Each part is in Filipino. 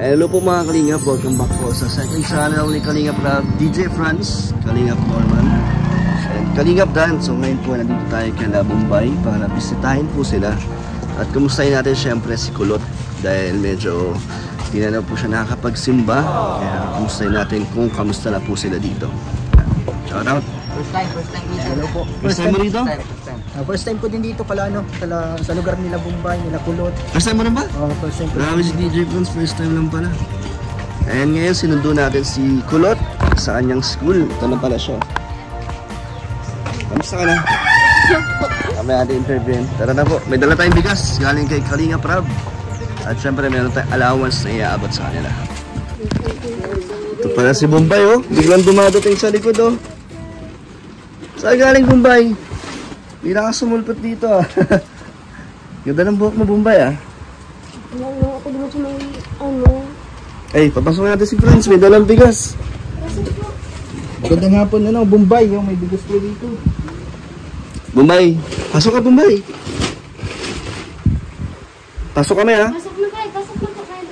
Hello po mga Kalingap, welcome back po sa second channel ni Kalingap Rab, DJ Franz, Kalingap Norman, and Kalingap Dan. So ngayon po nandito tayo kay Bombay para bisitahin po sila at kumustahin natin syempre si Kulot dahil medyo hindi na po siya nakakapagsimba. Kaya kumustahin natin kung kamusta na po sila dito. Shout out! First time dito. Hello po. First time mo dito? First time ko din dito pala sa lugar nila Bombay, nila Kulot. First time mo rin ba? First time ko. Grabe si DJ Franz, first time lang pala. And ngayon sinundo natin si Kulot sa kanyang school. Ito na pala siya. Kamusta ka na? Kami natin interview. Tara na po. May dala tayong bigas galing kay Kalingap Rab. At syempre meron tayong allowance na iaabot sa kanila. Ito pala si Bombay oh. Biglang dumadating sa likod oh. Saan galing Bombay? Hindi na ka sumulpot dito ah. Ganda ng buhok mo Bombay ah. Ako naman siya may ano. Ay, papasok natin si Franz. May dalang bigas. Ganda nga po Bombay, yung may bigas po dito. Bombay. Pasok ka Bombay. Pasok kami ha. Pasok na kayo, pasok na po kayo.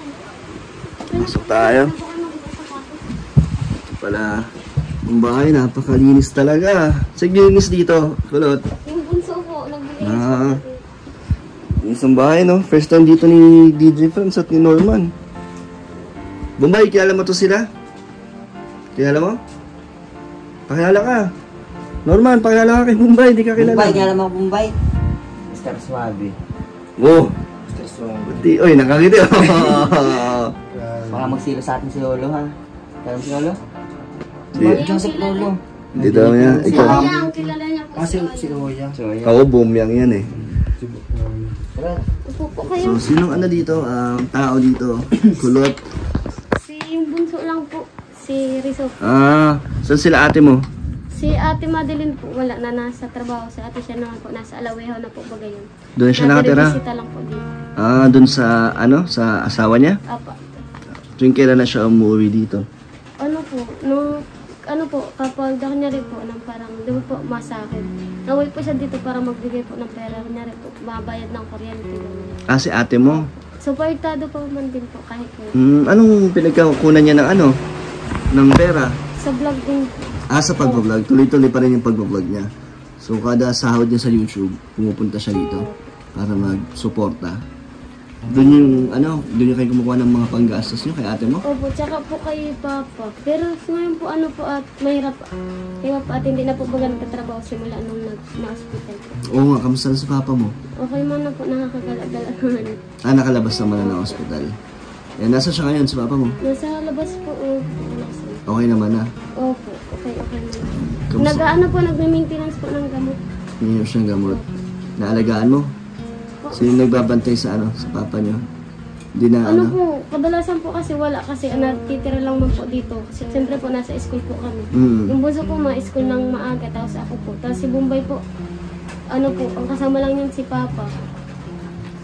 Pasok tayo. Ito pala. Ang bahay, napakalinis talaga. Siglinis dito, Kulot. Yung bunso po, nagbigay Ah, isang bahay, no? First time dito ni DJ Franz at ni Norman. Bombay, kilala mo to sila? Kilala mo? Pakilala ka. Norman, pakilala ka kay Bombay, di ka kilala. Bombay, kilala mo Bombay? Mr. Suave. Oh. Mr. Suave. Buti, oy, nakakiti. Baka magsilo sa atin si Lolo, ha? Kaya mo si Lolo? Joseph Lolo. Hindi daw niya. Ikaw. Ang kilala niya po Si Oya. Ako, Bumyang yan eh. Upo po kayo. So, sinong ano dito? Tao dito? Kulot. Si yung bunso lang po, si Rizzo. Ah, saan sila ate mo? Si Ate Madeline po, wala na nasa trabaho. Si ate siya naman po, nasa Alaweho na po Bagayon. Doon siya nakatira? Nabibisita lang po dito. Ah, doon sa, ano, sa asawa niya? Apa. Tuwing kailan na siya umuwi dito? Ano po, ano po, kapag kanya rin po, ng parang, di ba po, masakit. Naway po siya dito para magbigay po ng pera. Kanya rin po, mabayad ng kuryente. Ah, si ate mo? Suportado po man din po, kahit po. Anong pinagkakunan niya ng ano? Ng pera? Sa vlog din po. Ah, sa pag-vlog. Tuloy-tuloy pa rin yung pag-vlog niya. So, kada sahod niya sa YouTube, pumupunta siya dito para mag-suporta. Doon yung, ano, doon yung kayo kumukuha ng mga panggastos niyo kay ate mo? Opo, tsaka po kay Papa. Pero ngayon po, ano po, at mahirap. Kaya po, at hindi na po baga nagtatrabaho simula nung na-hospital po. Oo nga, kamusta na sa papa mo? Okay man na po, nakakagala-gala naman. Ah, nakalabas naman na ng hospital. Eh, nasa siya ngayon sa papa mo? Nasa labas po, Okay naman na. opo, okay man. Kamusta? Nag-ano po, nagme-maintenance po ng gamot. Hindi siyang gamot. Naalagaan mo? Sino nagbabantay sa ano, sa papa niyo? Hindi na Ano ano? po, kadalasan po kasi wala kasi natitira lang man po dito. Kasi siyempre po nasa school po kami. Yung bunso po ma-school ng maaga, tapos ako po. Tapos si Bombay po, ano po, ang kasama lang yun si Papa.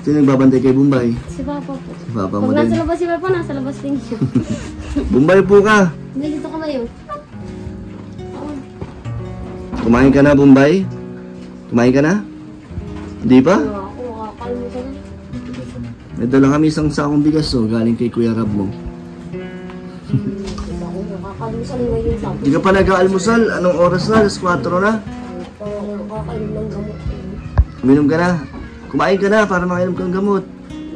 Sino nagbabantay kay Bombay? Si Papa po. Si papa mo Pag nasa din. labas si Papa, nasa labas din siya. Bombay po ka! Dito ka ba yun? Kumain ka na, Bombay? Kumain ka na? Hindi pa? Ako, kakalimutan na. May dala kami isang sakong bigas oh, galing kay Kuya Rab mo. Ako, kakalimutan na yun sa Hindi ka pa nag-aalmusal? Anong oras na? Alas 4 na? kakalimutan ng gamot. Uminom ka na? Kumain ka na para makainom kang gamot.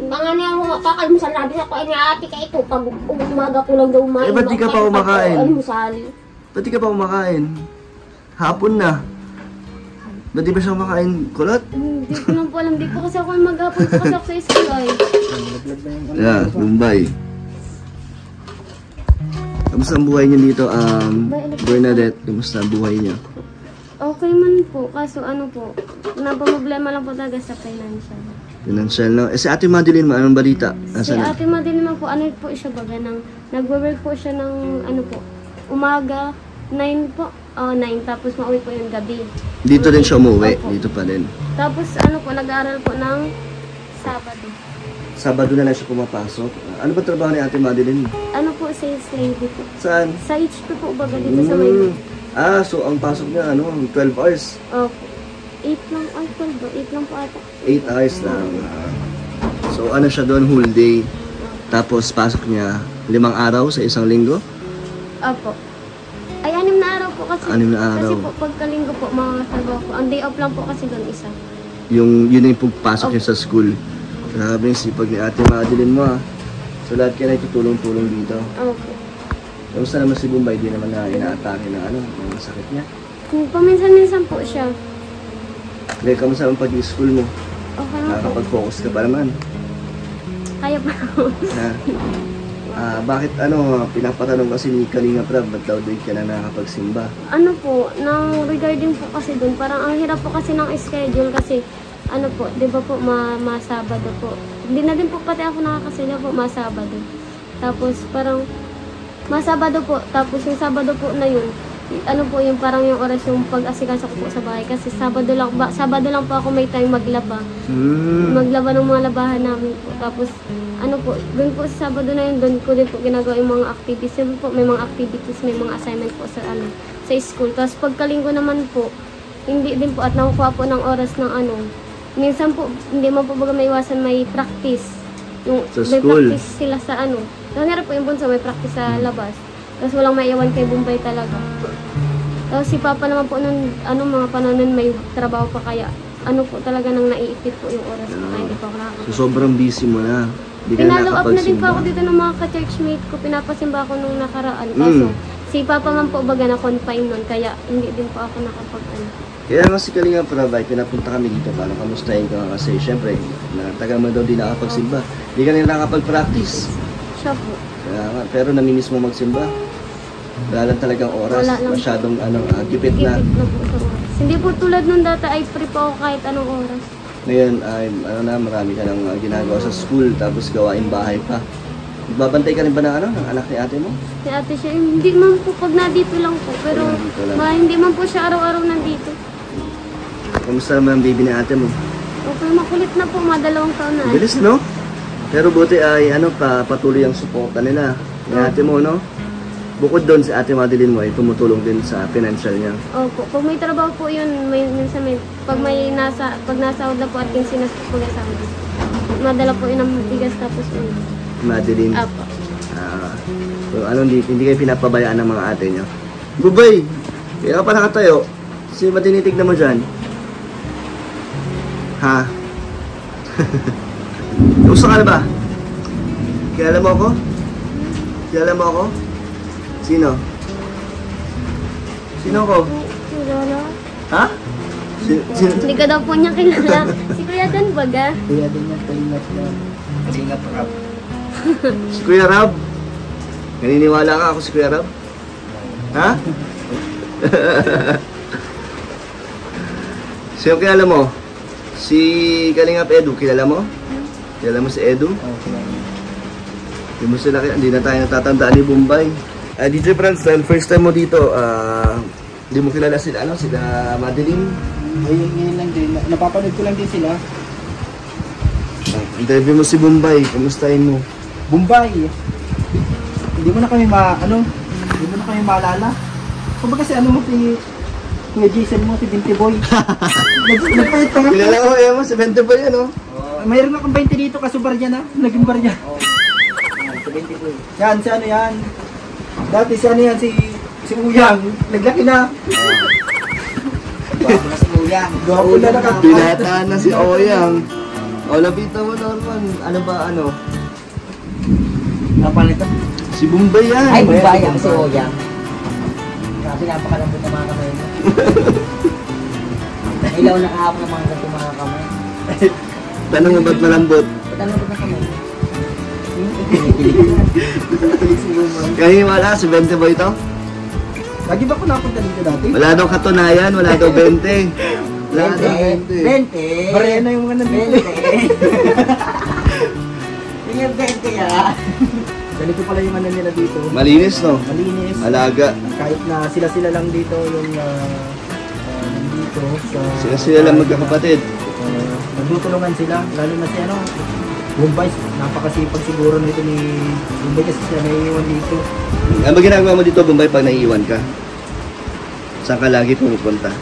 Mga niya ako kakalimutan nabi sa ko ay ate ka ito. Pag umaga ko lang daw umain. Eh, ba't di ka pa kumakain? Almusal. Ba't di ka pa kumakain? Hapon na. Ba't di ba siya kumakain? Kulot? Hindi ko lang po alam. Di po kasi ako mag-hapon po kasi ako sa school ay. Yeah, Bombay. Kamusta ang buhay niyo dito, Bernadette? Kamusta ang buhay niyo? Okay man po. Kaso ano po, problema lang po talaga sa financial. Financial, no? Eh, si Ate Madeline mo, anong balita? Si Nasaan na? Ate Madeline naman po, ano po siya baga, nag-work po siya ng, ano po, umaga, 9 po, 9, tapos mauwi po yung gabi. Dito din siya umuwi, Opo. dito pa din. Tapos ano po, nag-aaral po ng Sabado. Sabado na lang siya pumapasok. Ano ba trabaho ni Ate Madeline? Ano po, sales lady po. Saan? Sa HP po baga dito sa Maynila. Ah, so ang pasok niya, ano, 12 hours? Opo. 8 lang, ay 12 ba? 8 lang po ata. 8 hours lang. So ano siya doon, whole day. Tapos pasok niya 5 araw sa isang linggo. Opo. Ay, 6 na araw po kasi. 6 na araw. Kasi po, pagkalinggo po, mga trabaho po. Ang day off lang po kasi doon isa. Yun yung pagpasok niya sa school. Grabe yung sipag ni Ate Madeline mo ah. So lahat kayo na itutulong-tulong dito. Okay. Kamusta naman si Bombay? Di naman na ina-atake ng ng sakit niya. Paminsan-minsan po siya. Dahil kamusta naman pag-school mo? Okay lang po. Nakakapag-focus ka pa naman. Kaya pa ako. Bakit pinapatanong kasi ni Kalinga Prab, ba't daw doon ka na nakakapagsimba? Ano po, regarding po kasi doon, parang ang hirap po kasi ng schedule kasi ano po, di ba po, Sabado po. Hindi na din po pati ako nakakasila po, Sabado. Tapos parang, Sabado po, tapos yung Sabado po na yun, ano po yung parang yung oras yung pag-asikaso ko po sa bahay kasi Sabado lang po ako may time maglaba. Maglaba ng mga labahan namin po. Tapos ano po, doon po sa Sabado na yun, doon ko din po ginagawa yung mga activities. Yun po, may mga activities, may mga assignment po sa school. Tapos pagkalinggo naman po, hindi din po at nakukuha po ng oras ng minsan po, hindi man po baga may iwasan may practice. Yung, sa may school? practice sila sa Nangyari po yung bunso, may practice sa labas. Tapos walang maiwan kay Bombay talaga. Tapos si Papa naman po nung mga panahon nun may trabaho pa kaya po talaga nang naiipit po yung oras ko kaya hindi pa ako nakakapagsimba. So sobrang busy mo na. Di ka Pinalo up na din nakakapagsimba. po ako dito ng mga ka-churchmate ko. Pinapasimba ako nung nakaraan. Kaso si Papa man po baga na-confine nun kaya hindi din po ako Kaya nga si Kalinga Prab ay pinapunta kami dito para kamustahin ka nga kasi syempre taga mo daw din nakakapagsimba. Di ka nila nakakapag-practice. Siya po. Kaya nga, pero namimiss mo magsimba. Wala lang talagang oras. Wala lang. Masyadong gipit na. Gipit na po sa oras. Hindi po tulad nung dati ay free po ako kahit anong oras. Ngayon ay marami ka nang ginagawa sa school tapos gawain bahay pa. Babantay ka rin ba ng anak ni ate mo? Si ate siya, hindi man po pag nandito lang po. Pero Nandito lang. hindi man po siya araw-araw nandito. Kamusta naman ang baby ni ate mo? Okay, makulit na po, 2 taon na. Bilis, no? Pero buti ay patuloy ang suporta nila ni ate mo, no? Bukod doon si Ate Madeline mo ay tumutulong din sa financial niya. Opo, pag may trabaho po yun, minsan pag nasahod na po at kinsinas po kasama. Madala po yun ang bigas tapos yun. Madeline. Apo. So hindi kayo pinapabayaan ng mga ate niyo. Bubay! Kaya ka pa nakatayo. Kasi matinitig na mo dyan. Ha? Gusto ka na ba? Kilala mo ako? Kilala mo ako? Sino? Sino ko? Kilala? Ha? Sino? Hindi ka daw po niya kilala. Si Kuya Dan baga. Kuya din yan, Kalinga Prab. Si Kuya Rab? Naniniwala ka ako si Kuya Rab? Ha? Sino kilala mo? Si Kalingap Edu, kilala mo? Kilala mo si Edu? Hindi na tayo natatandaan ni Bombay. DJ Franz, first time mo dito, hindi mo kilala sila Madeline? Ngayon lang din, napapanood ko lang din sila. Interview mo si Bombay, kamustahin mo? Bombay, hindi mo na kami maalala. Kumbaga kasi mo si Kuya Jason mo, si Binti Boy. Nagpahit pa nga. Kilala ko mo, si Bente Boy, Mayroon akong 20 dito, kaso barya na. Naging barya. Si Binti Boy. Yan, si yan. Dati si si Uyang. Naglaki na. Gwapo na si Uyang. Gwapo na nakapit. Binataan na si Oyang. O, lapitan mo, Norman. Ano ba, Kapal ito. Si Bombay yan. Ay, Bombay ang si Uyang. Grabe, napakalambot ng mga kamay mo. Ilaw na kahapon ng mga ganito mga kamay. Tanong mo ba't malambot? Patanong ko na kamay. Kaya wala, si Bente Boy to? Lagi ba ako napunta dito dati? Wala daw katunayan, wala daw 20. Wala daw 20. 20. Barya na yung mga nandito. 20. Yung 20 ah. Ganito pala yung ano nila dito. Malinis, no? Malinis. Malaga. Kahit na sila lang dito yung nandito sa... Sila lang magkakapatid. Nagtutulungan sila, lalo na si Bombay. Napakasipag siguro nito ni Bombay kasi siya naiiwan dito. Ano ba ginagawa mo dito, Bombay, pag naiiwan ka? Saan ka lagi pumupunta?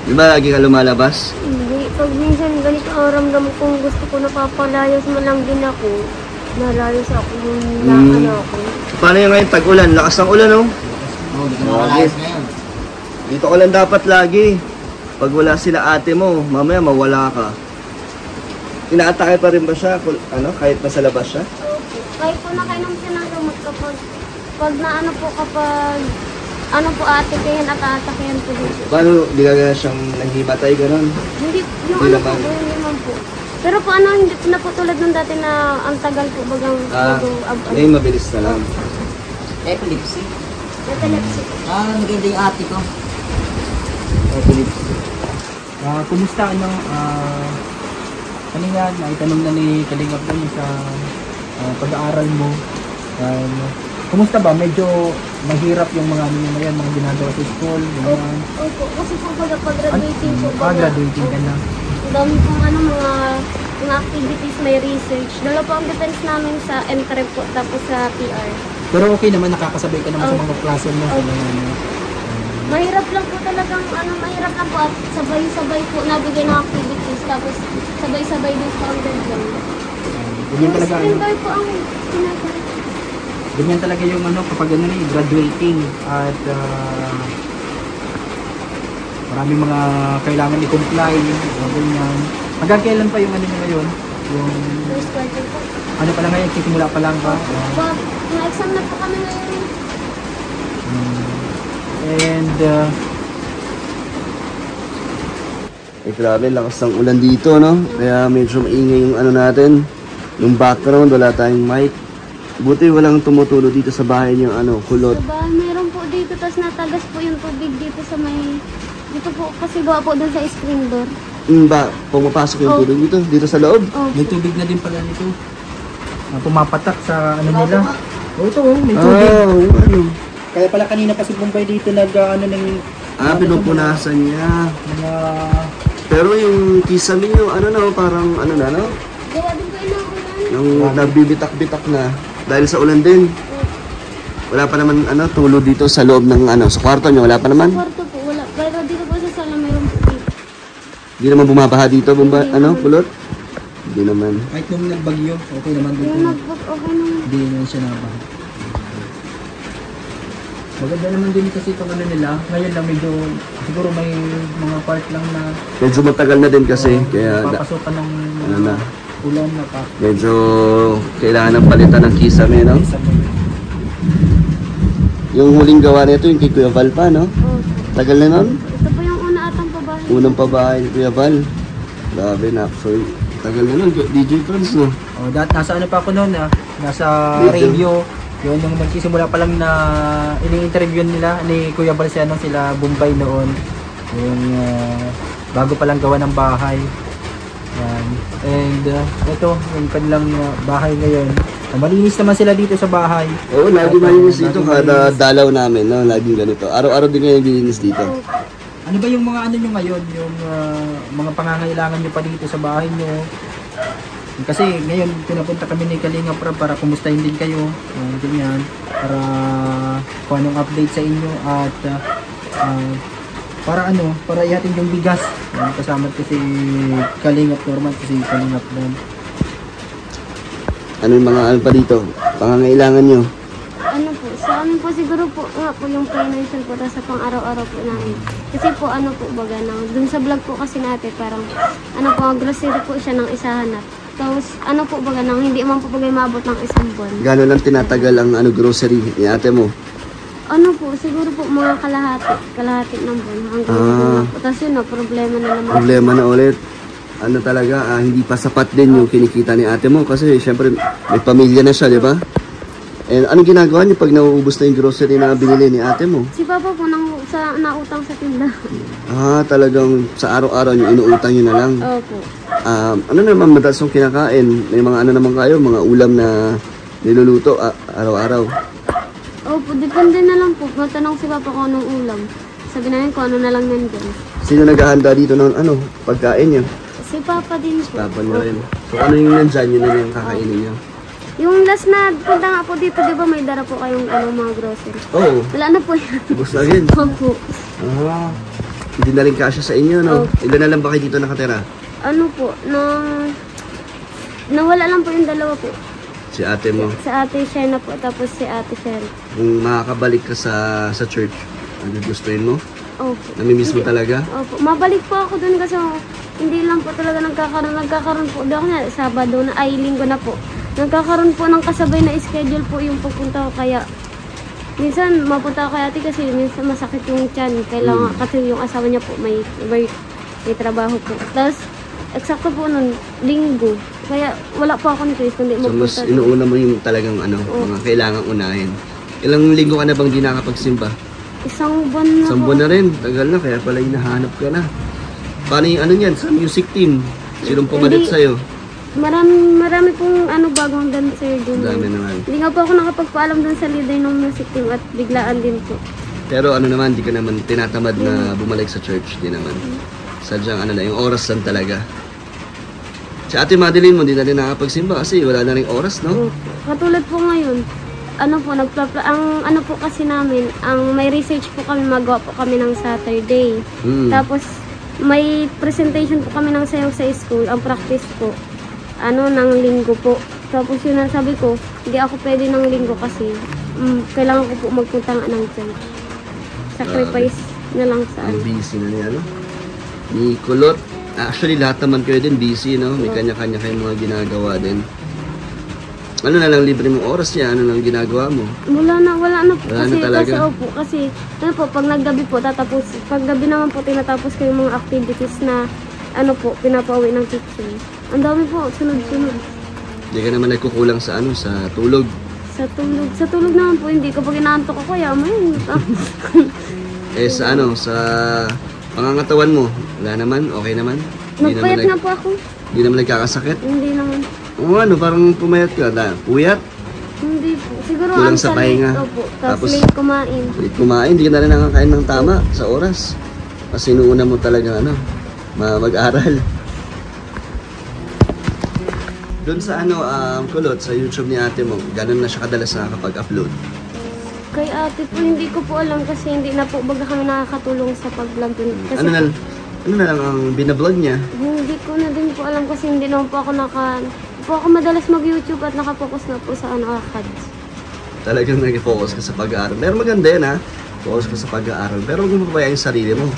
Di ba lagi ka lumalabas? Hindi. Pag minsan ganito ang ramdam kong gusto ko napapalayas man lang din ako. Nalayo sa ako yung ano ako. Paano yung ngayon tag-ulan? Lakas ng ulan, oh. Oo, hindi ka makalayas ngayon. Dito ka lang dapat lagi. Pag wala sila ate mo, mamaya mawala ka. Inaatake pa rin ba siya? Kahit nasa labas siya? Okay. Kahit po nakainom siya ng gamot kapag kapag atikihin at aatakihin po dito. Paano, di ka siyang nanghimatay, gano'n? Hindi, yung Hindi po, hindi naman po. Pero po hindi na po tulad nung dati na ang tagal po bagang Ngayon mabilis na lang. Epilepsy. epilepsy. Maganda yung ate ko. Epilepsy. Kumusta kanina naitanong na ni Kalingap doon sa pag-aaral mo. Kumusta ba? Medyo mahirap yung mga ngayon, mga ginagawa sa school. Opo, kasi po pag-graduating po. Graduating ka na. Ang dami pong mga activities, may research. Dala po ang defense namin sa entry po, tapos sa PR. Pero okay naman, nakakasabay ka naman sa mga klase mo. Mahirap lang po talagang, mahirap lang po at sabay-sabay po nabigay ng activities, tapos sabay-sabay din po ang deadline. Ganyan talaga, Spring po ang ginagawa. ganyan talaga yung kapag graduating at maraming mga kailangan i-comply, ganyan. Hanggang kailan pa yung nyo ngayon? Yung First quarter po. ano pa lang ngayon, simula pa lang ba? Na-exam na po kami ngayon. And Grabe, lakas ng ulan dito, no? Kaya medyo maingay yung natin. Yung background, wala tayong mic. Buti walang tumutulo dito sa bahay niyo, kulot. Diba, meron po dito, tapos natagas po yung tubig dito sa dito po, kasi gawa po dun sa screen door. Pumapasok yung tubig dito sa loob? may tubig na din pala nito. Pumapatak sa nila. Ito may tubig. Kaya pala kanina pa si Bombay dito Pinupunasan niya. mga Pero yung kisame niyo, parang no? Gawa din po inuulan. Nung nabibitak-bitak na. Dahil sa ulan din. Wala pa naman, tulo dito sa loob ng, sa kwarto niyo. Wala pa naman. Sa kwarto po, wala. Pero dito po sa sala, meron po dito. Hindi naman bumabaha dito, kulot? Hindi naman. kahit nung nagbagyo, okay naman dito. Yung notebook, okay naman. Hindi naman siya nabaha. Maganda naman din kasi itong nila. Ngayon lang medyo, siguro may mga part lang na Medyo matagal na din kasi. Kaya, papasukan ng ulan na pa. medyo kailangan ng palitan ng kisame, no? Yung huling gawa nito, yung kay Kuya Val pa, no? Tagal na nun? Ito po yung una atang pabahay. Unang pabahay ni Kuya Val. Grabe, actually. Tagal na nun, DJ Franz, no? Nasa pa ako noon, nasa radio. Yun yung nagsisimula pa lang na ini-interview nila ni Kuya Balciano sila Bombay noon. Yung bago pa lang gawa ng bahay. Yan. And ito, yung kanilang bahay ngayon. Malinis naman sila dito sa bahay. Oo, lagi malinis dito. Kada dalaw namin, no? Laging ganito. Araw-araw din ngayon dilinis dito. Ano ba yung mga nyo ngayon? Yung mga pangangailangan nyo pa dito sa bahay nyo? Kasi ngayon pinapunta kami ni Kalingap Rab para kumustahin din kayo, ganyan, para kung anong update sa inyo at para ihatid yung bigas. Kasama ko si Kalingap Norman, si Kalingap Rab. Ano yung mga pa dito? Pangangailangan nyo? Sa amin po siguro po yung financial po sa pang araw-araw po namin. Kasi po baga dun sa vlog po kasi natin parang grocery po siya ng isahan na. Tapos baga hindi man po bagay maabot ng isang buwan. Gano'n lang tinatagal ang grocery ni ate mo? Siguro po mga kalahati ng buwan hanggang po. Tapos yun problema na naman. Problema na ulit. Talaga, hindi pa sapat din yung kinikita ni ate mo kasi syempre may pamilya na siya, di ba? And anong ginagawa niyo pag nauubos na yung grocery na binili ni ate mo? Si Papa po nautang sa tindahan. Talagang sa araw-araw niyo inuutang niyo na lang? Opo. Ano naman madalas yung kinakain? May mga naman kayo, mga ulam na niluluto araw-araw? Opo, depende na lang po. Matanong si Papa kung anong ulam. Sabi namin kung ano na lang nandun. Sino naghahanda dito ng pagkain niyo? Si Papa din po. Papa niyo rin. So ano yung nandyan, yun na yung kakainin niyo? Yung last na punta nga po dito, di ba may dara po kayong mga grocery? Oo. Wala na po yan. Ubus na rin? Opo. Hindi na rin kasya sa inyo, no? Ilan na lang ba kayo dito nakatira? Nawala lang po yung dalawa po. Si ate mo. Si ate Sherna po, tapos si ate Sherna. Kung makakabalik ka sa church, ano gustuin mo? Opo. Namimiss mo talaga? Opo. Mabalik po ako dun kasi hindi lang po talaga nagkakaroon po doon na Sabado na ay Linggo na po. Nagkakaroon po ng kasabay na schedule po yung pupunta ko, kaya minsan mapunta ako kay ate kasi minsan masakit yung tiyan. Kailangan kasi yung asawa niya po may work, may trabaho po. Tapos eksakto po nun, Linggo. Kaya wala po akong choice kundi So mas magpunta. inuuna mo yung talagang mga kailangang unahin. Ilang linggo ka na bang di nakakapagsimba? Isang buwan na Isang po. buwan na rin. Tagal na, kaya pala hinahanap ka na. Paano yung ano niyan sa music team? Sinong pumalit Hindi. sa'yo? Marami pong bagong dancer din. Dami naman. Hindi nga po ako nakapagpaalam dun sa leader ng music team at biglaan din po. Pero ano naman, di ka naman tinatamad na bumalik sa church. Di naman. Sadyang ano lang, yung oras lang talaga. Si Ate Madeline mo, di na rin nakapagsimba kasi wala na rin oras, no? Katulad po ngayon, ang ano po kasi namin, ang may research po kami, magawa po kami ng Saturday. Tapos may presentation po kami ng sayaw sa school, ang practice po, ng Linggo po. Tapos yun ang sabi ko, hindi ako pwede ng Linggo kasi kailangan ko po magpunta nga ng church. Sacrifice na lang sa Ang busy na niya, no? Ni Kulot. Actually, lahat naman kayo din busy, no? May kanya-kanya kayong mga ginagawa din. Ano na lang libre mong oras niya? Ano lang ginagawa mo? wala na po. Wala Kasi, na talaga? kasi pag naggabi po, pag gabi naman po, tinatapos ko yung mga activities na, pinapauwi ng kitchen. Ang dami po, sunod-sunod. Hindi ka naman nagkukulang sa sa tulog. Sa tulog naman po, hindi. Kapag inaantok ako, yaman. Sa pangangatawan mo, wala naman? Okay naman? Nagpayat nga po ako. Hindi naman nagkakasakit? Hindi naman. Parang pumayat ka. Puyat? Hindi po. Siguro Kulang sa pahinga. Opo. Tapos, Tapos late kumain. Kumain, hindi ka na rin nakakain ng tama sa oras. Kasi inuuna mo talaga mag-aral. Doon sa Kulot, sa YouTube ni ate mo, gano'n na siya kadalas nakakapag-upload? Kay ate po, hindi ko po alam kasi hindi na po baga kami nakakatulong sa pag-vlog dun. Kasi Ano na lang ang binablog niya? hindi ko na din po alam kasi hindi naman po ako madalas mag-YouTube at nakapokus na po sa ACADS. Talagang nag-focus ka sa pag-aaral. Pero maganda yan focus ka sa pag-aaral. Pero huwag mo pabayaan yung sarili mo.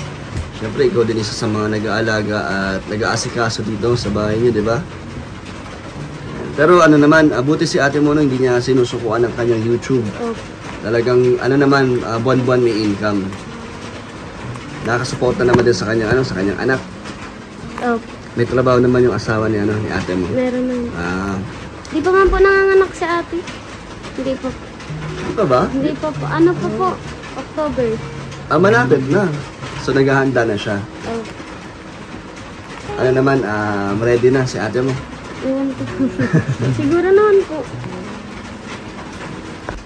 Siyempre, ikaw din isa sa mga nag-aalaga at nag-aasikaso dito sa bahay niyo, di ba? Pero buti si ate mo hindi niya sinusukuan ng kanyang YouTube. Talagang buwan-buwan may income. Nakasuporta naman din sa kanyang anak. May trabaho naman yung asawa ni ate mo. Meron naman. Di pa man po nanganganak si ate. Hindi pa. Hindi pa ba? Hindi pa po. Po? October. Malapit na. So naghahanda na siya. Ready na si ate mo? Ewan ko po. Siguro naman po.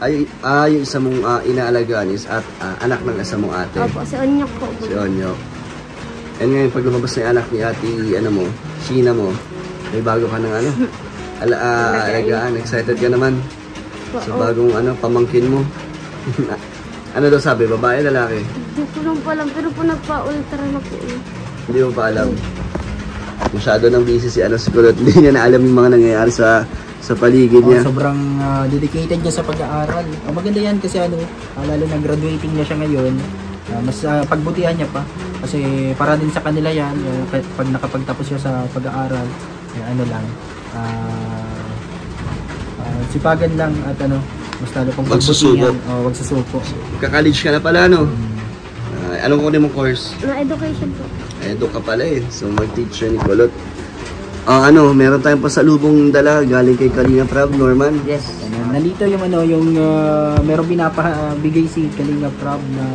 Yung isa mong inaalagaan is anak ng isa mong ate. Opo, si Onyok po. Si Onyok. And ngayon, pag lumabas na yung anak ni ate, Sheena mo, may bago ka ng alagaan. Excited ka naman sa bagong pamangkin mo. Ano daw sabi, babae, lalaki? Hindi ko lang po alam, pero po nagpa-ultra na po. Hindi mo pa alam. Masyado nang busy si Kulot. Hindi niya na alam yung mga nangyayari sa paligid niya. Sobrang dedicated niya sa pag-aaral. Maganda yan kasi lalo na graduating niya siya ngayon. Mas pagbutihan niya pa. Kasi para din sa kanila yan, pag nakapagtapos siya sa pag-aaral, sipagan lang at mas lalo pang pagbutihan. Wag susuko. Kaka-college ka na pala, anong kunin mong course? Na education po. Edo ka pala So mag-teacher ni Kulot. Meron tayong pasalubong dala galing kay Kalinga Prab, Norman. Yes. Nandito yung merong pinapabigay si Kalinga Prab na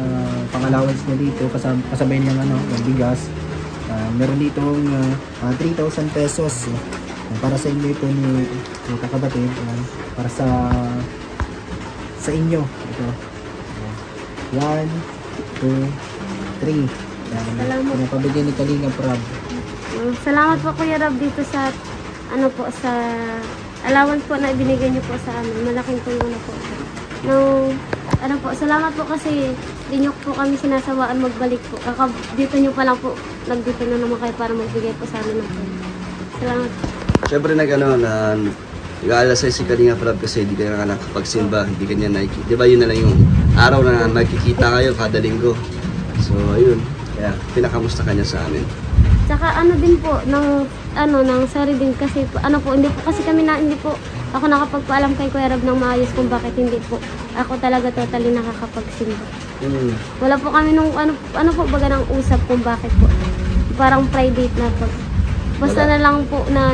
pang-allowance niya dito kasabay ng ng bigas. Meron dito 3,000 pesos para sa inyo ito ni kakabatid, para sa inyo ito. 1, 2, 3. Salamat. Pinapabigay ni Kalinga Prab. Salamat po Kuya Rob dito sa sa allowance po na ibinigay niyo po sa amin. Malaking tulong na po. Salamat po kasi di niyo po kami sinasawaan magbalik po. Dito niyo pa lang po, nagdito na naman kayo para magbigay po sa amin ng tulong. Salamat. Siyempre nag-aalasay si Kalingap Rab kasi hindi ka na nakapagsimba, hindi ka niya nakikita. Di ba yun na lang yung araw na magkikita kayo kada linggo. So, ayun. Kaya, pinakamusta ka niya sa amin. Tsaka ano din po, ng sorry din kasi, hindi po kasi kami hindi po ako nakapagpaalam kay Kuya Rab ng maayos kung bakit hindi po ako talaga totally nakakapagsimba. Wala po kami nung, ano po baga ng usap kung bakit po. Parang private na po. Basta na lang po na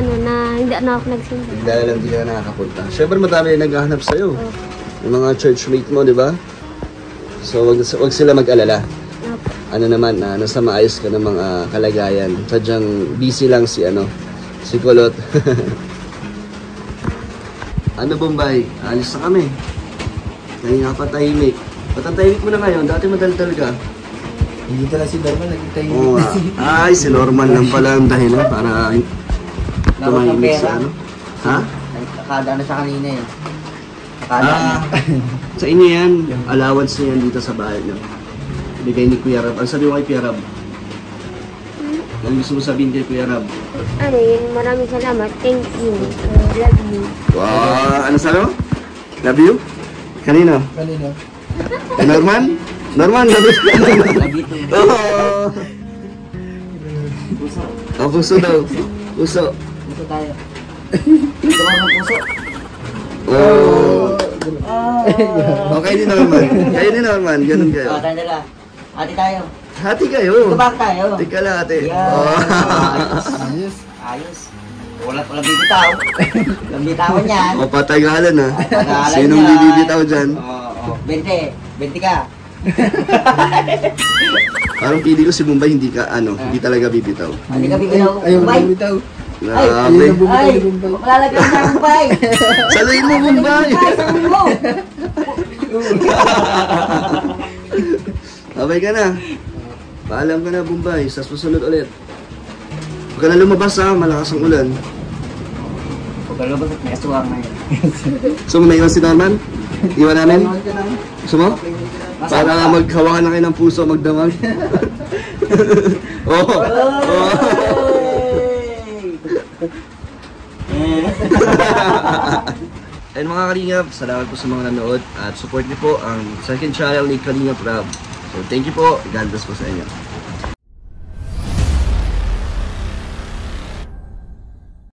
hindi na ako nagsimba. Dahil lang hindi ka nakakapunta. Siyempre madami yung naghahanap sa'yo. Yung mga churchmate mo, di ba? So, wag sila mag-alala. Ano naman, nasa maayos ka ng mga kalagayan. Sadyang busy lang si Kulot. Ano Bombay? Alis na kami. Kaya nga pa tahimik. Ba't ang tahimik mo na ngayon? Dati madaldal ka. Hindi ka lang si Norman, naging tahimik. Oo nga. Ay, si Norman lang pala ang dahilan para tumahimik si Ha? Nakadaan na siya kanina eh. Sa inyo yan, allowance niya yan dito sa bahay niyo. Bigay ni Kuya Rab. Ang sabi mo kay Kuya Rab? Ang gusto mo sabihin kay Kuya Rab? Maraming salamat. Thank you. Love you. Wow! Ano sabi mo? Love you? Kanino? Kanino? Norman? Norman, love you. Oo! Puso. Oh, puso daw. Puso. Puso tayo. Gusto mo ng puso? Oh! Okay ni Norman. Kayo ni Norman. Ganun kayo. Tayo nila. Ate tayo. Hati kayo. Tumpak tayo. Tika lang ate. Yeah. Oh. Ayos. Ayos. Wala bibitaw. Walang bitawan yan. O patagalan ha. Patagalan Sinong yan. bibitaw dyan? Oo. 20 ka. Parang pili ko si Bombay hindi talaga bibitaw. Hindi ka bibitaw. Ayaw mo Bye. bumitaw. Grabe. Ay, malalagay na ang bay. Saluhin mo Bombay. Saluhin mo. Babay ka na. Paalam ka na Bombay. Sa susunod ulit. Huwag ka na lumabas ha. Malakas ang ulan. Huwag ka lumabas at may aswang na yun. Gusto mo na iwan si Norman? Iwan namin? Gusto mo? Para maghawakan na kayo ng puso, magdamag. Oo. And mga Kalingap, salamat po sa mga nanood at support niyo po ang second channel ni Kalingap Rab. So thank you po. God bless po sa inyo.